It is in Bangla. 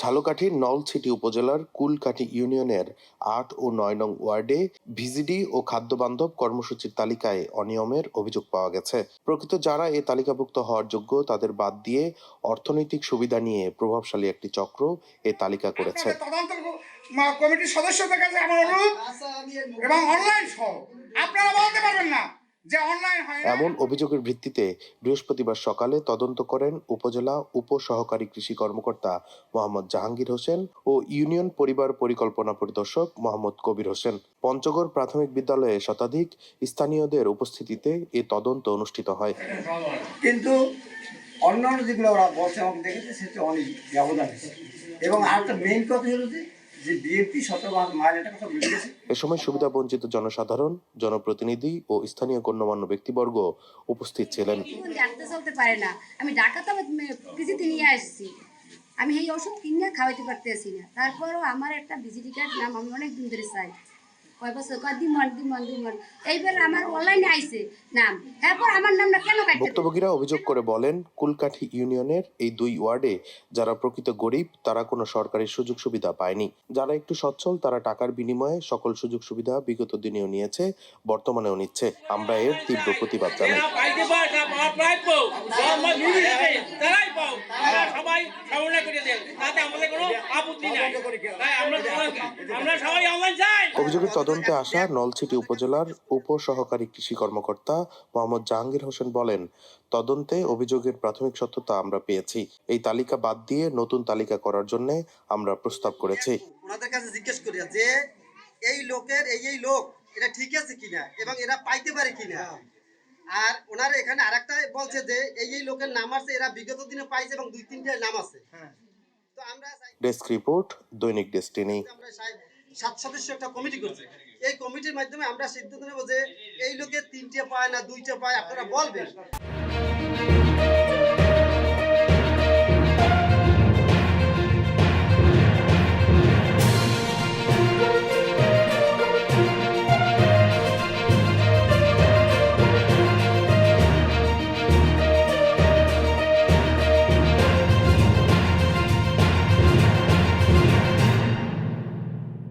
ঝালকাঠির নলছিটি উপজেলার কুলকাঠি ইউনিয়নের ৮ ও ৯ নং ওয়ার্ডে ভিজিডি ও খাদ্যবান্ধব কর্মসূচির তালিকায় অনিয়মের অভিযোগ পাওয়া গেছে। প্রকৃত যারা এ তালিকাভুক্ত হওয়ার যোগ্য তাদের বাদ দিয়ে অর্থনৈতিক সুবিধা নিয়ে প্রভাবশালী একটি চক্র এ তালিকা করেছে। কমিটির সদস্যদের কাছে আমার অনুরোধ এবং অনলাইন সহ আপনারা বলতে পারবেন না যে অনলাইন হয় না। এমন অভিযোগের ভিত্তিতে বৃহস্পতিবার সকালে তদন্ত করেন উপজেলা উপসহকারী কৃষি কর্মকর্তা মোহাম্মদ জাহাঙ্গীর হোসেন ও ইউনিয়ন পরিবার পরিকল্পনা পরিদর্শক মোহাম্মদ কবির হোসেন। পঞ্চগড় প্রাথমিক বিদ্যালয়ে শতাধিক স্থানীয়দের উপস্থিতিতে এ তদন্ত অনুষ্ঠিত হয়। কিন্তু অন্যান্য যেগুলো ওরা বলছে আমাকে দেখেছে সেটা অনেক ব্যবধান আছে। এবং আরেকটা মেইন কথা হলো যে বিএনপি শতভাগ মাইনেটা কথা বুঝেছে। এ সময় সুবিধা বঞ্চিত জনসাধারণ, জনপ্রতিনিধি ও স্থানীয় গণ্যমান্য ব্যক্তিবর্গ উপস্থিত ছিলেন। চলতে পারে না, আমি ঢাকাতে পিজিতে নিয়ে আসছি, আমি এই ওষুধ কিনে খাওয়াইতে পারতেছি না। তারপরও আমার একটা ভিজিটি কার্ড নাম আমি অনেক দিন ধরে চাই, কয় বছর দিমন এইবার আমার অনলাইনে আইছে নাম, তারপর আমার নামটা কেন কাটছে? ভুক্তভোগীরা অভিযোগ করে বলেন, কুলকাঠি ইউনিয়নের এই ২ ওয়ার্ডে যারা প্রকৃত গরিব তারা কোনো সরকারি সুযোগ সুবিধা পায়নি। যারা একটু সচ্ছল তারা টাকার বিনিময়ে সকল সুযোগ সুবিধা বিগত দিনেও নিয়েছে, বর্তমানেও নিচ্ছে। আমরা এর তীব্র প্রতিবাদ জানাই। অভিযোগের তদন্তে আসা নলছিটি উপজেলার উপসহকারী কৃষি কর্মকর্তা মোহাম্মদ জাহাঙ্গীর হোসেন বলেন, তদন্তে অভিযোগের প্রাথমিক সত্যতা আমরা পেয়েছি। এই তালিকা বাদ দিয়ে নতুন তালিকা করার জন্য আমরা প্রস্তাব করেছি। ওনাদের কাছে জিজ্ঞেস করি যে এই লোকের এই লোক এটা ঠিক আছে কিনা এবং এরা পাইতে পারে কিনা। আর ওনারা এখানে আরেকটা বলছে যে এই লোকের নাম আছে, এরা বিগত দিনে পাইছে এবং ২-৩টা নাম আছে। তো আমরা ডেস্ক রিপোর্ট, দৈনিক ডেস্টিনি। আমরা ৭ সদস্য একটা কমিটি করছি। এই কমিটির মাধ্যমে আমরা সিদ্ধান্ত নেব যে এই লোকের ৩টে পায় না ২টা পায়, আপনারা বলবেন।